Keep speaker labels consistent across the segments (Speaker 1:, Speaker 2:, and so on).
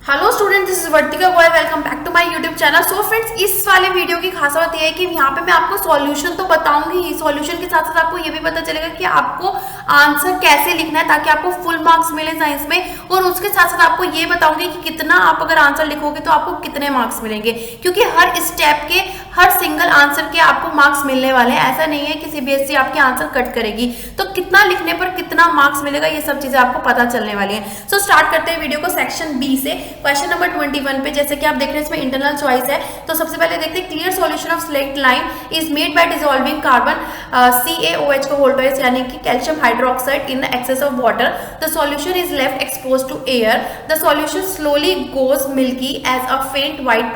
Speaker 1: Hello student, this is Vartika Goyal. Welcome back to my YouTube channel. So friends, इस वाले video की खास बात यह है कि यहाँ पे मैं आपको सॉल्यूशन तो बताऊंगी, सॉल्यूशन के साथ साथ आपको ये भी पता चलेगा कि आपको आंसर कैसे लिखना है ताकि आपको फुल मार्क्स मिले साइंस में। और उसके साथ साथ आपको ये बताऊंगी कि कितना आप अगर आंसर लिखोगे तो आपको कितने मार्क्स मिलेंगे, क्योंकि हर स्टेप के हर सिंगल आंसर के आपको मार्क्स मिलने वाले हैं। ऐसा नहीं है कि सीबीएसई आपके आंसर कट करेगी। तो कितना लिखने पर कितना मार्क्स मिलेगा, ये सब चीजें आपको पता चलने वाली है। सो स्टार्ट करते हैं वीडियो को सेक्शन बी से। क्वेश्चन नंबर 21 पे जैसे कि आप देख रहे हैं इसमें इंटरनल चॉइस है। तो सबसे पहले देखते हैं, clear solution of slaked lime is made by dissolving carbon CaOH को होल ट्वाइस यानी कि calcium hydroxide in excess of water. The solution is left exposed to air. The solution slowly goes milky as a faint white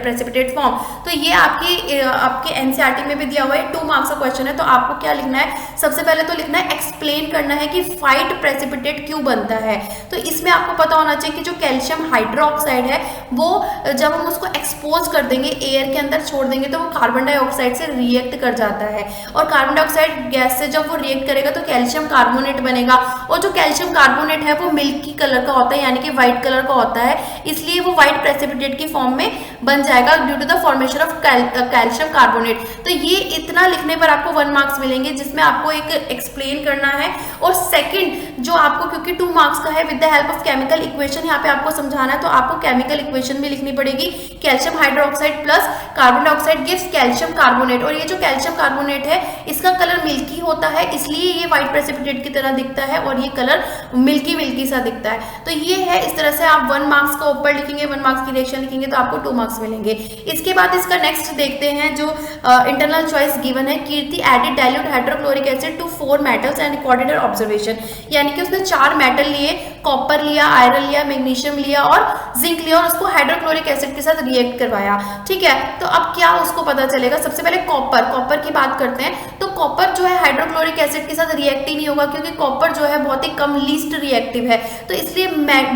Speaker 1: precipitate form. तो ये आपके NCERT में भी दिया हुआ है, 2 मार्क्स का क्वेश्चन है। तो आपको क्या लिखना है, सबसे पहले तो लिखना है, एक्सप्लेन करना है कि व्हाइट प्रेसिपिटेट क्यों बनता है। तो इसमें आपको पता होना चाहिए कि जो कैल्शियम हाइड्रोक्साइड है वो जब हम उसको एक्सपोज कर देंगे, एयर के अंदर छोड़ देंगे, तो वो कार्बन डाइऑक्साइड से रिएक्ट कर जाता है। और कार्बन डाइऑक्साइड गैस से जब वो रिएक्ट करेगा तो कैल्शियम कार्बोनेट बनेगा। और जो कैल्शियम कार्बोनेट है वो मिल्की कलर का होता है, यानी कि व्हाइट कलर का होता है। इसलिए वो व्हाइट प्रेसिपिटेट की फॉर्म में बन जाएगा due to the formation of calcium carbonate. तो ये इतना लिखने पर आपको 1 मार्क्स मिलेंगे, जिसमें आपको एक एक्सप्लेन करना है। और सेकंड जो आपको, क्योंकि 2 मार्क्स का है, with the help of chemical equation यहाँ पे आपको समझाना है। तो आपको केमिकल इक्वेशन भी लिखनी पड़ेगी। Calcium hydroxide plus carbon dioxide gives calcium carbonate. और ये जो कैल्शियम कार्बोनेट है इसका कलर मिल्की होता है, इसलिए ये व्हाइट प्रेसिपिटेट की तरह दिखता है और ये कलर मिल्की मिल्की सा दिखता है। तो ये है, इस तरह से आप 1 मार्क्स का ऊपर लिखेंगे, 1 मार्क्स की रिएक्शन लिखेंगे तो आपको 2 मार्क्स मिलेंगे। इसके बाद इसका नेक्स्ट देखते हैं जो इंटरनल चॉइस गिवन है। Kirti added dilute hydrochloric acid to 4 metals and recorded observation. यानी कि उसने 4 मेटल लिए, कॉपर लिया, आयरन लिया, मैग्नीशियम लिया और जिंक लिया, और उसको हाइड्रोक्लोरिक एसिड के साथ रिएक्ट करवाया। ठीक है, तो अब क्या उसको पता चलेगा। सबसे पहले कॉपर की बात करते हैं। तो कॉपर जो है हाइड्रोक्लोरिक एसिड के साथ रिएक्ट ही नहीं होगा, क्योंकि कॉपर जो है बहुत ही कम लीस्ट रिएक्टिव है। तो इसलिए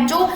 Speaker 1: जो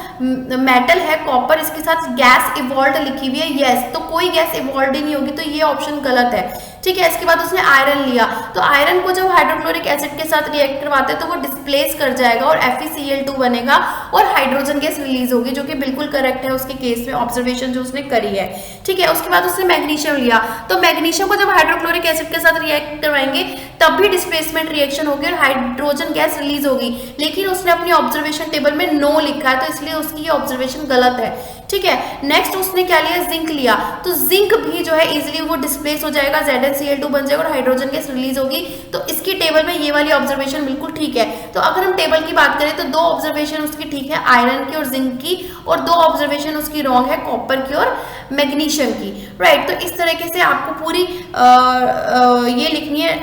Speaker 1: मेटल है कॉपर, इसके साथ गैस इवॉल्व लिखी हुई है, यस, तो कोई गैस इवॉल्व ही नहीं होगी, तो ये ऑप्शन गलत है। ठीक है, इसके बाद उसने आयरन लिया। तो आयरन को जब हाइड्रोक्लोरिक एसिड के साथ रिएक्ट करवाते हैं तो वो डिस्प्लेस कर जाएगा और FeCl2 बनेगा और हाइड्रोजन गैस रिलीज होगी, जो कि बिल्कुल करेक्ट है उसके केस में, ऑब्जर्वेशन जो उसने करी है। ठीक है, उसके बाद उसने मैग्नीशियम लिया। तो मैग्नीशियम को जब हाइड्रोक्लोरिक एसिड के साथ रिएक्ट करवाएंगे तब भी डिस्प्लेसमेंट रिएक्शन होगी और हाइड्रोजन गैस रिलीज होगी, लेकिन उसने अपनी ऑब्जर्वेशन टेबल में नो लिखा है, तो इसलिए उसकी ये ऑब्जर्वेशन गलत है। ठीक है, नेक्स्ट उसने क्या लिया, जिंक लिया। तो जिंक भी जो है इजीली वो डिस्प्लेस हो जाएगा, ZnCl2 बन जाएगा और हाइड्रोजन गैस रिलीज होगी। तो इसकी टेबल में ये वाली ऑब्जर्वेशन बिल्कुल ठीक है। तो अगर हम टेबल की बात करें तो 2 ऑब्जर्वेशन उसकी ठीक है, आयरन की और जिंक की, और 2 ऑब्जर्वेशन उसकी रॉन्ग है, कॉपर की और मैग्नीशियम की। राइट, तो इस तरीके से आपको पूरी ये लिखनी है,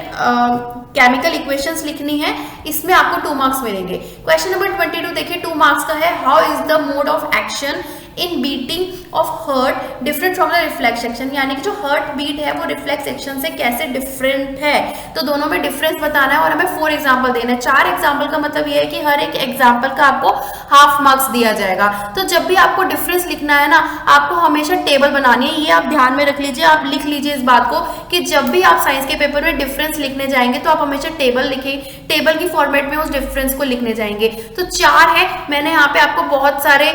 Speaker 1: केमिकल इक्वेशंस लिखनी है। इसमें आपको 2 मार्क्स मिलेंगे। क्वेश्चन नंबर 22 देखिए, 2 मार्क्स का है। How is the mode of action in beating of heart different from the reflex action. यानी कि जो हार्ट बीट है वो रिफ्लेक्स एक्शन से कैसे डिफरेंट है। तो दोनों में डिफरेंस बताना है और हमें 4 एग्जाम्पल देना है। 4 एग्जाम्पल का मतलब ये है कि हर एक एग्जाम्पल का आपको हाफ मार्क्स दिया जाएगा। तो जब भी आपको डिफरेंस लिखना है ना, आपको हमेशा टेबल बनानी है। ये आप ध्यान में रख लीजिए, आप लिख लीजिए इस बात को कि जब भी आप साइंस के पेपर में डिफरेंस लिखने जाएंगे तो आप हमेशा टेबल लिखें, टेबल की फॉर्मेट में उस डिफरेंस को लिखने जाएंगे। तो 4 है, मैंने यहाँ पे आपको बहुत सारे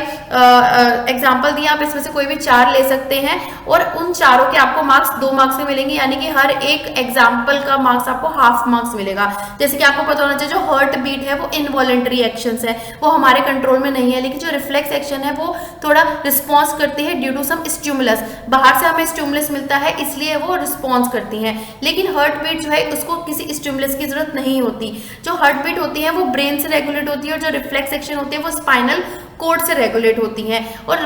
Speaker 1: एग्जाम्पल दिए, आप इसमें से कोई भी 4 ले सकते हैं और उन चारों के आपको मार्क्स 2 मार्क्स से मिलेंगे, यानी कि हर एक एग्जाम्पल का मार्क्स आपको हाफ मार्क्स मिलेगा। जैसे कि आपको पता होना चाहिए, जो हार्ट बीट है वो इनवॉलेंटरी एक्शंस है, वो हमारे कंट्रोल में नहीं है, लेकिन जो रिफ्लेक्स एक्शन है वो थोड़ा रिस्पॉन्स करती है ड्यू टू सम स्टिमुलस। बाहर से हमें स्टिमुलस मिलता है इसलिए वो रिस्पॉन्स करती हैं, लेकिन हार्ट बीट जो है उसको किसी स्टिमुलस की जरूरत नहीं होती। जो हार्ट बीट होती है वो ब्रेन से रेगुलेट होती है और जो रिफ्लेक्स एक्शन होती है वो स्पाइनल कोड से रेगुलेट होती हैं। और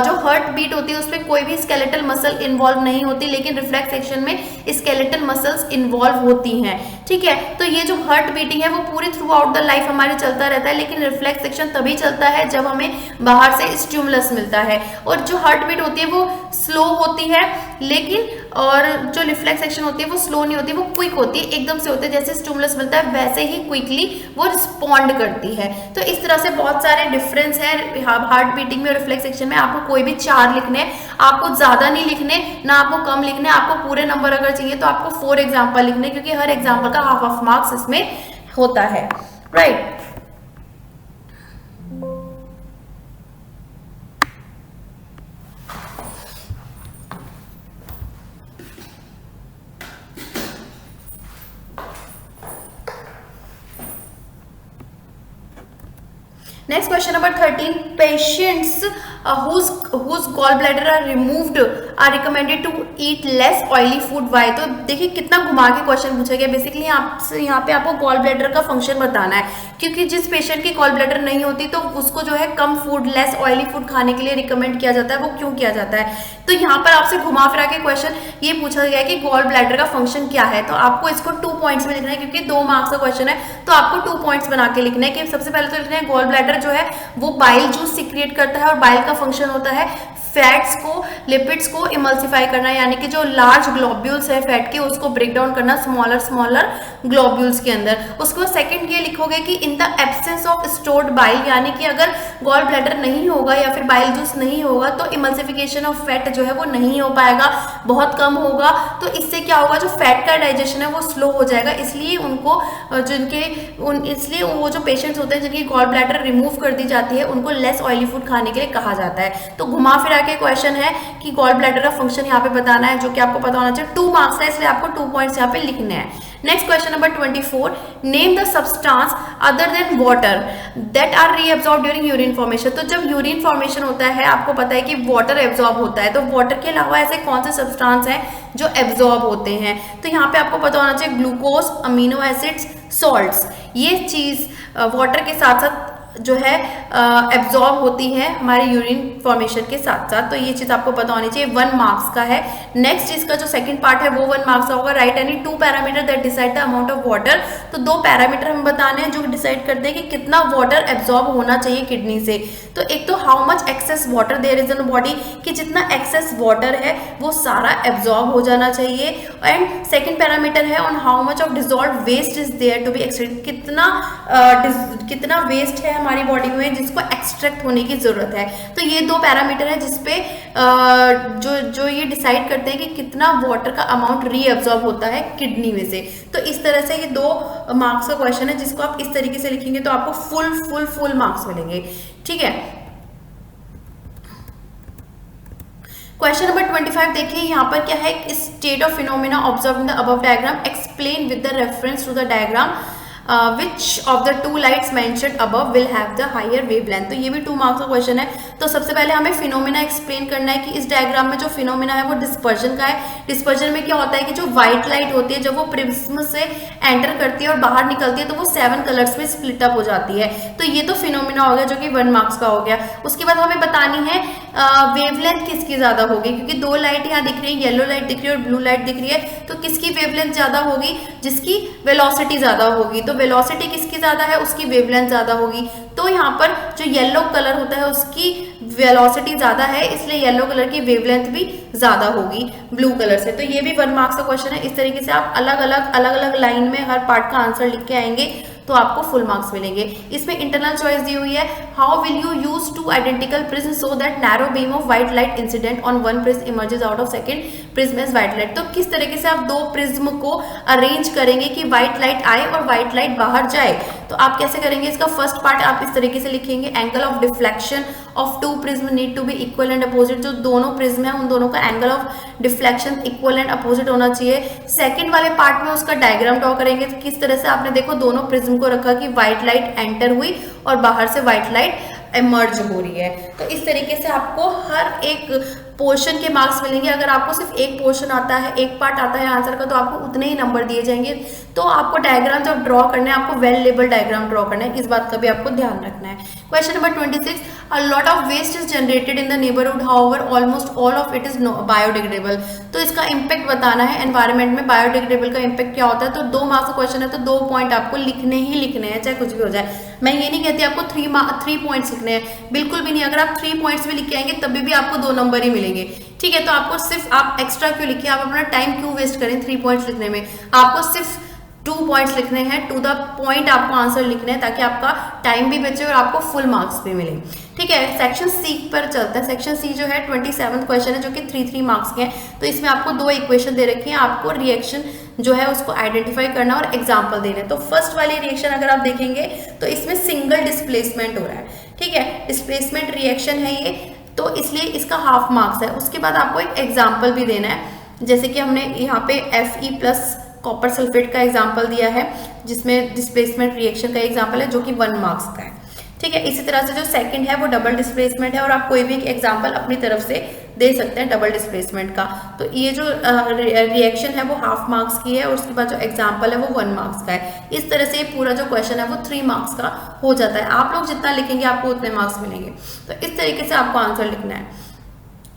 Speaker 1: जो हार्ट बीट होती है उसमें कोई भी स्केलेटल मसल इन्वॉल्व नहीं होती, लेकिन रिफ्लेक्स एक्शन में स्केलेटल मसल्स इन्वॉल्व होती हैं। ठीक है, तो ये जो हार्ट बीटिंग है वो पूरी थ्रू आउट द लाइफ हमारी चलता रहता है, लेकिन रिफ्लेक्स एक्शन तभी चलता है जब हमें बाहर से स्टिमुलस मिलता है। और जो हार्ट बीट होती है वो स्लो होती है, लेकिन और जो रिफ्लेक्स एक्शन होती है वो स्लो नहीं होती, वो क्विक होती है, एकदम से होती है। जैसे स्टिमुलस मिलता है वैसे ही क्विकली वो रिस्पॉन्ड करती है। तो इस तरह से बहुत सारे डिफरेंस है हार्ट बीटिंग में और रिफ्लेक्स एक्शन में। आपको कोई भी 4 लिखने, आपको ज्यादा नहीं लिखने ना आपको कम लिखने, आपको पूरे नंबर अगर चाहिए तो आपको 4 एग्जाम्पल लिखने, क्योंकि हर एग्जाम्पल का हाफ मार्क्स इसमें होता है। Right, next question number 13, patients whose gallbladder are removed are recommended to eat less oily food. Why? तो देखिए कितना घुमा के क्वेश्चन पूछा गया। बेसिकली आपसे यहाँ पे आपको गॉल ब्लैडर का फंक्शन बताना है, क्योंकि जिस पेशेंट की गॉल ब्लैडर नहीं होती तो उसको जो है कम फूड, लेस ऑयली फूड खाने के लिए रिकमेंड किया जाता है। वो क्यों किया जाता है? तो यहाँ पर आपसे घुमा फिरा के क्वेश्चन ये पूछा गया कि गॉल ब्लैडर का फंक्शन क्या है। तो आपको इसको 2 पॉइंट्स में लिखना है, क्योंकि 2 मार्क्स का क्वेश्चन है तो आपको 2 पॉइंट्स बना के लिखना है। कि सबसे पहले तो लिखना है गॉल ब्लैडर जो है वो बाइल जूस सीक्रेट करता है, और बाइल का फंक्शन होता है फैट्स को, लिपिड्स को इमल्सिफाई करना, यानी कि जो लार्ज ग्लोब्यूल्स है फैट के उसको ब्रेक डाउन करना स्मॉलर ग्लोब्यूल्स के अंदर। उसके बाद सेकंड ये लिखोगे कि in the absence of stored bile, यानी कि अगर गॉल ब्लैडर नहीं होगा या फिर बाइल जूस नहीं होगा तो इमल्सिफिकेशन ऑफ फैट जो है वो नहीं हो पाएगा, बहुत कम होगा। तो इससे क्या होगा, जो फैट का डाइजेशन है वो स्लो हो जाएगा। इसलिए उनको इसलिए वो जो पेशेंट्स होते हैं जिनकी गॉल ब्लैडर रिमूव कर दी जाती है उनको लेस ऑयली फूड खाने के लिए कहा जाता है। तो घुमा फिरा के क्वेश्चन है कि गॉल ब्लैडर का फंक्शन यहाँ पे बताना है, जो कि आपको पता होना चाहिए। 2 मार्क्स है, इसलिए आपको 2 पॉइंट्स यहाँ पे लिखने हैं। Next question number 24, name the substance other than water that are reabsorb during urine formation. तो जब यूरिन फॉर्मेशन होता है आपको पता है कि वाटर एब्जॉर्ब होता है, तो वाटर के अलावा ऐसे कौन से सब्सटेंस हैं जो एब्जॉर्ब होते हैं? तो यहाँ पे आपको पता होना चाहिए ग्लूकोज, अमीनो एसिड्स, सॉल्ट्स। ये चीज वाटर के साथ साथ जो है एब्जॉर्ब होती है हमारे यूरिन फॉर्मेशन के साथ साथ। तो ये चीज आपको पता होनी चाहिए। 1 मार्क्स का है। नेक्स्ट इसका जो सेकंड पार्ट है वो 1 मार्क्स का होगा। Right any 2 parameter that decide the amount of water. तो 2 पैरामीटर हमें बताने हैं जो डिसाइड करते हैं कि कितना वाटर एब्जॉर्ब होना चाहिए किडनी से। तो एक तो how much excess water there is in body, कि जितना एक्सेस वाटर है वो सारा एब्जॉर्ब हो जाना चाहिए। एंड सेकंड पैरामीटर है on how much of dissolve waste is there to be extract, कितना वेस्ट है हमारी बॉडी में जिसको एक्सट्रैक्ट होने की जरूरत है। तो ये 2 पैरामीटर है जिसपे जो ये डिसाइड करते हैं कि कितना वाटर का अमाउंट रीअब्सॉर्ब होता है किडनी में से। तो इस तरह से ये 2 मार्क्स का क्वेश्चन है जिसको आप इस तरीके से लिखेंगे तो आपको फुल मार्क्स मिलेंगे। ठीक है। क्वेश्चन नंबर 25 देखिए, यहाँ पर क्या है, state of phenomena observe in the above diagram explain with the reference to the diagram which of the 2 lights mentioned above will have the higher wavelength। तो ये भी 2 मार्क्स का क्वेश्चन है। तो सबसे पहले हमें फिनोमेना एक्सप्लेन करना है कि इस डायग्राम में जो फिनोमेना है वो डिस्पर्जन का है। डिस्पर्जन में क्या होता है कि जो व्हाइट लाइट होती है जब वो प्रिज्म से एंटर करती है और बाहर निकलती है तो वो 7 कलर्स में स्प्लिट अप हो जाती है। तो ये तो फिनोमेना हो गया जो कि 1 मार्क्स का हो गया। उसके बाद हमें बतानी है वेवलेंथ किसकी ज्यादा होगी, क्योंकि 2 लाइट यहाँ दिख रही है, येलो लाइट दिख रही है और ब्लू लाइट दिख रही है। तो किसकी वेवलेंथ ज्यादा होगी? जिसकी वेलोसिटी ज्यादा होगी। तो वेलोसिटी किसकी ज्यादा है? उसकी वेवलेंथ ज्यादा होगी। तो यहाँ पर जो येलो कलर होता है उसकी वेलोसिटी ज्यादा है, इसलिए येलो कलर की वेवलेंथ भी ज्यादा होगी ब्लू कलर से। तो ये भी 1 मार्क्स का क्वेश्चन है। इस तरीके से आप अलग अलग लाइन में हर पार्ट का आंसर लिख के आएंगे तो आपको फुल मार्क्स मिलेंगे। इसमें इंटरनल चॉइस दी हुई है, how will you use 2 identical prism so that narrow beam of white light incident on 1 prism emerges out of second prism as white light. तो किस तरीके से आप 2 प्रिज्म को अरेंज करेंगे कि व्हाइट लाइट आए और व्हाइट लाइट बाहर जाए। तो आप कैसे करेंगे? इसका फर्स्ट पार्ट आप इस तरीके से लिखेंगे, angle of deflection of 2 prism need to be equal and opposite. जो दोनों प्रिज्म है उन दोनों का angle of deflection equal and opposite होना चाहिए। सेकंड वाले पार्ट में उसका डायग्राम ड्रॉ करेंगे। तो किस तरह से आपने देखो दोनों प्रिज्म को रखा कि व्हाइट लाइट एंटर हुई और बाहर से व्हाइट लाइट इमर्ज हो रही है। तो इस तरीके से आपको हर एक पोर्शन के मार्क्स मिलेंगे। अगर आपको सिर्फ एक पोर्शन आता है, एक पार्ट आता है आंसर का, तो आपको उतने ही नंबर दिए जाएंगे। तो आपको डायग्राम जब ड्रॉ करना है आपको वेल लेबल डायग्राम ड्रॉ करना है, इस बात का भी आपको ध्यान रखना है। Question number 26, a lot of waste is generated in the neighbourhood, however almost all of it is biodegradable. तो इसका इंपैक्ट बताना है एनवायरमेंट में, बायोडिग्रेडेबल का इंपैक्ट क्या होता है। तो 2 मार्क्स का क्वेश्चन है तो 2 पॉइंट आपको लिखने ही लिखने हैं, चाहे कुछ भी हो जाए। मैं ये नहीं कहती आपको 3 पॉइंट्स लिखने हैं, बिल्कुल भी नहीं। अगर आप 3 पॉइंट्स भी लिख के आएंगे तभी भी आपको 2 नंबर ही मिलेंगे। ठीक है, तो आपको सिर्फ आप एक्स्ट्रा क्यों लिखिए, आप अपना टाइम क्यों वेस्ट करें 3 पॉइंट्स लिखने में। आपको सिर्फ 2 पॉइंट्स लिखने हैं, टू द पॉइंट आपको आंसर लिखने हैं ताकि आपका टाइम भी बचे और आपको फुल मार्क्स भी मिले। ठीक है, सेक्शन सी पर चलता है। सेक्शन सी जो है 27th क्वेश्चन है जो कि 3 मार्क्स के हैं। तो इसमें आपको 2 इक्वेशन दे रखी हैं, आपको रिएक्शन जो है उसको आइडेंटिफाई करना और एग्जाम्पल देने। तो फर्स्ट वाली रिएक्शन अगर आप देखेंगे तो इसमें सिंगल डिस्प्लेसमेंट हो रहा है। ठीक है, डिस्प्लेसमेंट रिएक्शन है ये, तो इसलिए इसका हाफ मार्क्स है। उसके बाद आपको एक एग्जाम्पल भी देना है, जैसे कि हमने यहाँ पे Fe प्लस कॉपर सल्फेट का एग्जाम्पल दिया है जिसमें डिस्प्लेसमेंट रिएक्शन का एग्जाम्पल है जो कि 1 मार्क्स का है। ठीक है। इसी तरह से जो सेकंड है वो डबल डिस्प्लेसमेंट है, और आप कोई भी एक एग्जांपल अपनी तरफ से दे सकते हैं डबल डिस्प्लेसमेंट का। तो ये जो रिएक्शन है वो हाफ मार्क्स की है, और उसके बाद जो एग्जांपल है वो 1 मार्क्स का है। इस तरह से ये पूरा जो क्वेश्चन है वो 3 मार्क्स का हो जाता है। आप लोग जितना लिखेंगे आपको उतने मार्क्स मिलेंगे। तो इस तरीके से आपको आंसर लिखना है।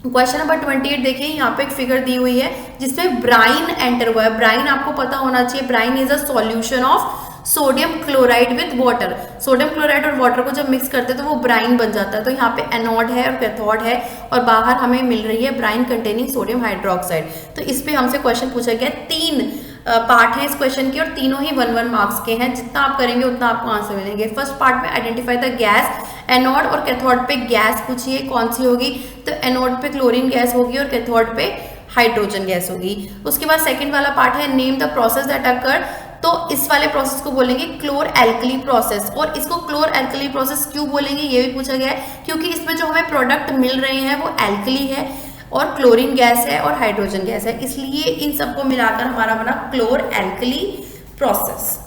Speaker 1: क्वेश्चन नंबर 28 देखिए, यहाँ पे एक फिगर दी हुई है जिसमें ब्राइन एंटर हुआ है। ब्राइन आपको पता होना चाहिए, brine is a solution of sodium chloride with water. Sodium chloride और वाटर को जब मिक्स करते हैं तो वो ब्राइन बन जाता है। तो यहाँ पे एनोड है और कैथोड है, और बाहर हमें मिल रही है ब्राइन कंटेनिंग सोडियम हाइड्रोक्साइड। तो इस पे हमसे क्वेश्चन पूछा गया। 3 पार्ट है इस क्वेश्चन की, और तीनों ही 1-1 मार्क्स के हैं। जितना आप करेंगे उतना आपको आंसर मिलेंगे। फर्स्ट पार्ट में आइडेंटिफाई द गैस। एनोड और कैथोड पे गैस पूछिए कौन सी होगी, तो एनोड पे क्लोरीन गैस होगी और कैथोड पे हाइड्रोजन गैस होगी। उसके बाद सेकंड वाला पार्ट है name the process that occur. तो इस वाले प्रोसेस को बोलेंगे क्लोर एल्कली प्रोसेस। और इसको क्लोर एल्कली प्रोसेस क्यों बोलेंगे ये भी पूछा गया है, क्योंकि इसमें जो हमें प्रोडक्ट मिल रहे हैं वो एल्कली है और क्लोरीन गैस है और हाइड्रोजन गैस है, इसलिए इन सबको मिलाकर हमारा बना क्लोर एल्कली प्रोसेस।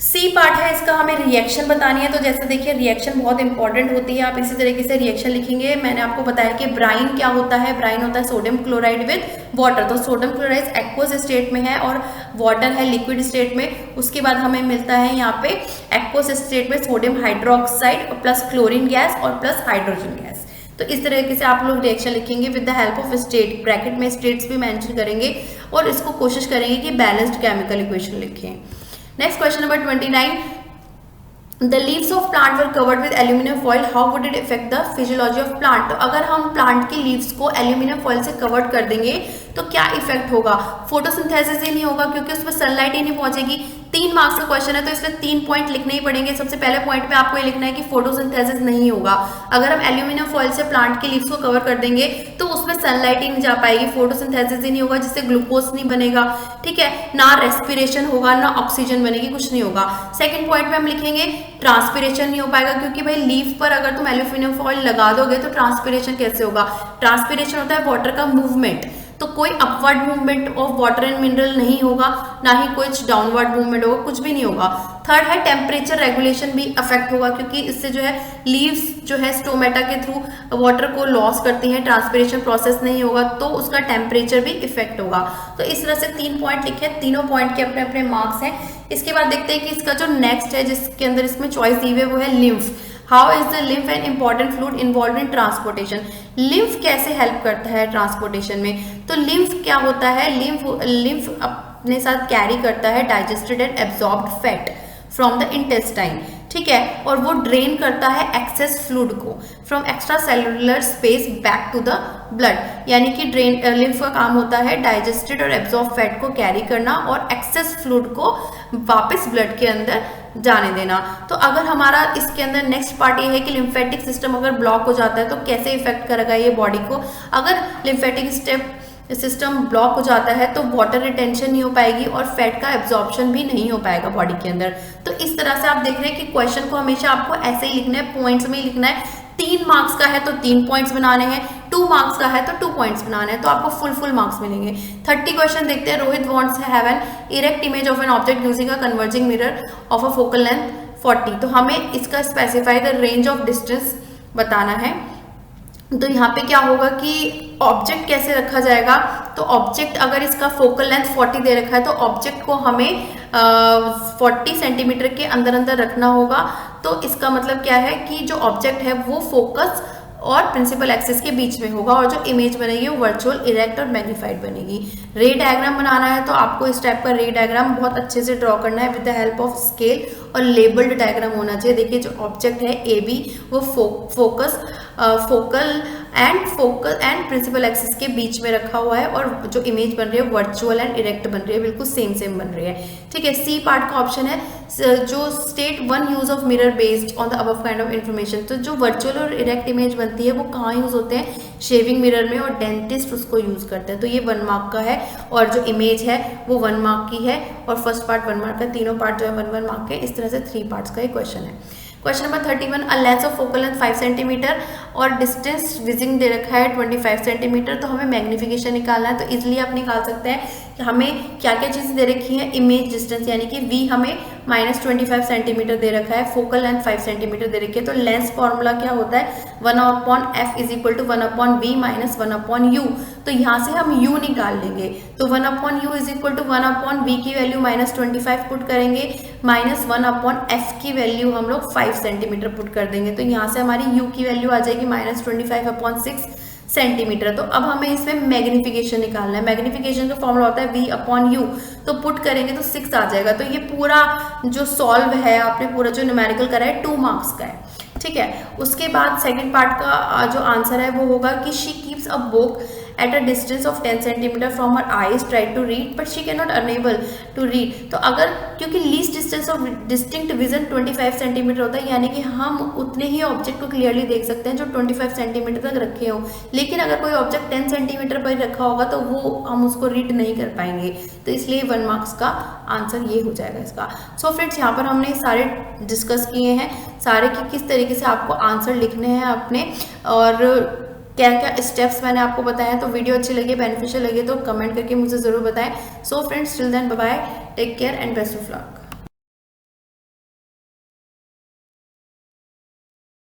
Speaker 1: सी पार्ट है इसका, हमें रिएक्शन बतानी है। तो जैसे देखिए रिएक्शन बहुत इंपॉर्टेंट होती है, आप इसी तरीके से रिएक्शन लिखेंगे। मैंने आपको बताया कि ब्राइन क्या होता है, ब्राइन होता है सोडियम क्लोराइड विद वाटर। तो सोडियम क्लोराइड एक्वस स्टेट में है और वाटर है लिक्विड स्टेट में। उसके बाद हमें मिलता है यहाँ पे एक्वस स्टेट में sodium hydroxide plus chlorine gas और प्लस हाइड्रोजन गैस। तो इस तरीके से आप लोग रिएक्शन लिखेंगे with the help of state, bracket में स्टेट्स भी मेंशन करेंगे, और इसको कोशिश करेंगे कि बैलेंस्ड केमिकल इक्वेशन लिखें। Next question number 29, The leaves of plant were covered with aluminum foil. How would it affect the physiology of plant? तो अगर हम प्लांट की लीव्स को एल्यूमिनियम फॉइल से कवर्ड कर देंगे तो क्या इफेक्ट होगा? फोटोसिंथेसिस ही नहीं होगा, क्योंकि उसमें सनलाइट ही नहीं पहुंचेगी। 3 मार्क्स का क्वेश्चन है तो इसलिए 3 पॉइंट लिखने ही पड़ेंगे। सबसे पहले पॉइंट में आपको ये लिखना है कि फोटोसिंथेसिस नहीं होगा। अगर हम एल्यूमिनियम फॉइल से प्लांट की लीव्स को कवर कर देंगे तो उसमें सनलाइट ही नहीं जा पाएगी, फोटोसिंथेसिस ही नहीं होगा, जिससे ग्लूकोज नहीं बनेगा, ठीक है, ना रेस्पिरेशन होगा, ना ऑक्सीजन बनेगी, कुछ नहीं होगा। सेकेंड पॉइंट में हम लिखेंगे ट्रांसपिरेशन नहीं हो पाएगा, क्योंकि भाई लीफ पर अगर तुम एल्यूमिनियम फॉइल लगा दोगे तो ट्रांसपिरेशन कैसे होगा? ट्रांसपिरेशन होता है वाटर का मूवमेंट, तो कोई upward movement of water and mineral नहीं होगा, ना ही कुछ डाउनवर्ड मूवमेंट होगा, कुछ भी नहीं होगा। थर्ड है टेम्परेचर रेगुलेशन भी अफेक्ट होगा, क्योंकि इससे जो है लीव्स जो है स्टोमेटा के थ्रू वाटर को लॉस करती हैं, ट्रांसपिरेशन प्रोसेस नहीं होगा तो उसका टेम्परेचर भी इफेक्ट होगा। तो इस तरह से 3 पॉइंट लिखे, तीनों पॉइंट के अपने अपने मार्क्स हैं। इसके बाद देखते हैं कि इसका जो नेक्स्ट है जिसके अंदर इसमें चॉइस दी हुई है वो है lymph. How is the lymph an important fluid involve in transportation? Lymph कैसे हेल्प करता है ट्रांसपोर्टेशन में? तो लिम्फ क्या होता है? लिम्फ अपने साथ कैरी करता है digested and absorbed fat from the intestine, ठीक है, और वो ड्रेन करता है एक्सेस फ्लूइड को from extra cellular space back to the blood. यानी कि लिम्फ का काम होता है डाइजेस्टेड और एब्जॉर्ब फैट को कैरी करना और एक्सेस फ्लूइड को वापस ब्लड के अंदर जाने देना। तो अगर हमारा इसके अंदर नेक्स्ट पार्ट ये है कि लिम्फेटिक सिस्टम अगर ब्लॉक हो जाता है तो कैसे इफेक्ट करेगा ये बॉडी को? अगर लिम्फेटिक सिस्टम ब्लॉक हो जाता है तो वाटर रिटेंशन नहीं हो पाएगी और फैट का एब्जॉर्प्शन भी नहीं हो पाएगा बॉडी के अंदर। तो इस तरह से आप देख रहे हैं कि क्वेश्चन को हमेशा आपको ऐसे ही लिखना है, पॉइंट्स में ही लिखना है। 3 मार्क्स का है तो 3 पॉइंट्स बनाने हैं, 2 मार्क्स का है तो 2 पॉइंट्स बनाने हैं, तो आपको फुल मार्क्स मिलेंगे। 30 क्वेश्चन देखते हैं। Rohit wants have an erect image of an object using a converging mirror of a focal length 40। तो हमें इसका specify the range of distance बताना है। तो यहाँ पे क्या होगा कि ऑब्जेक्ट कैसे रखा जाएगा? तो ऑब्जेक्ट अगर इसका फोकल लेंथ 40 दे रखा है तो ऑब्जेक्ट को हमें 40 सेंटीमीटर के अंदर रखना होगा। तो इसका मतलब क्या है कि जो ऑब्जेक्ट है वो फोकस और प्रिंसिपल एक्सिस के बीच में होगा, और जो इमेज बनेगी वो वर्चुअल, इरेक्ट और मैग्नीफाइड बनेगी। रे डायग्राम बनाना है तो आपको इस टाइप का रे डायग्राम बहुत अच्छे से ड्रॉ करना है with the help of scale, और लेबल्ड डायग्राम होना चाहिए। देखिए जो ऑब्जेक्ट है ए बी वो फोकल एंड प्रिंसिपल एक्सिस के बीच में रखा हुआ है, और जो इमेज बन रही है वर्चुअल एंड इरेक्ट बन रही है, बिल्कुल सेम बन रही है, ठीक है। सी पार्ट का ऑप्शन है जो state 1 use of mirror based on the above kind of information. तो जो वर्चुअल और इरेक्ट इमेज बनती है वो कहाँ यूज होते हैं? शेविंग मिरर में, और डेंटिस्ट उसको यूज करते हैं। तो ये 1 मार्क का है, और जो इमेज है वो 1 मार्क की है, और फर्स्ट पार्ट 1 मार्क का, तीनों पार्ट जो है 1 मार्क के। इस तरह से 3 पार्ट्स का ये क्वेश्चन है। Question number 31, a lens of focal length 5 centimetre और डिस्टेंस विजिंग दे रखा है 25 सेंटीमीटर। तो हमें मैग्नीफिकेशन निकालना है। तो इजीली आप निकाल सकते हैं कि हमें क्या क्या चीज़ें दे रखी है। इमेज डिस्टेंस यानी कि v हमें -25 सेंटीमीटर दे रखा है, फोकल लेंथ 5 सेंटीमीटर दे रखी है। तो लेंस फॉर्मूला क्या होता है, 1/f is equal to 1/v minus 1/u। तो यहाँ से हम u निकाल लेंगे, तो 1/u is equal to 1/v की वैल्यू -25 पुट करेंगे, माइनस 1/f की वैल्यू हम लोग 5 सेंटीमीटर पुट कर देंगे। तो यहाँ से हमारी u की वैल्यू आ जाएगी -25/6 सेंटीमीटर। तो अब हमें इसमें मैग्निफिकेशन निकालना है। मैग्निफिकेशन का फॉर्मूला होता है v/u, तो पुट करेंगे तो 6 आ जाएगा। तो ये पूरा जो सॉल्व है आपने, पूरा जो न्यूमेरिकल करा है 2 मार्क्स का है, ठीक है। उसके बाद सेकंड पार्ट का जो आंसर है वो होगा कि she keeps a book at a distance of 10 centimeter from her eyes, try to read but she cannot unable to read। तो अगर क्योंकि least distance of distinct vision 25 centimetre होता है, यानी कि हम उतने ही ऑब्जेक्ट को क्लियरली देख सकते हैं जो 25 सेंटीमीटर तक रखे हो। लेकिन अगर कोई ऑब्जेक्ट 10 सेंटीमीटर पर रखा होगा तो वो हम उसको रीड नहीं कर पाएंगे। तो इसलिए 1 मार्क्स का आंसर ये हो जाएगा इसका। सो फ्रेंड्स, यहाँ पर हमने सारे डिस्कस किए हैं, सारे कि किस तरीके से आपको आंसर लिखने हैं अपने, और क्या क्या स्टेप्स मैंने आपको बताया। तो वीडियो अच्छी लगी, बेनिफिशियल लगे तो कमेंट करके मुझे ज़रूर बताएं। So friends, till then bye bye, take care and best of luck.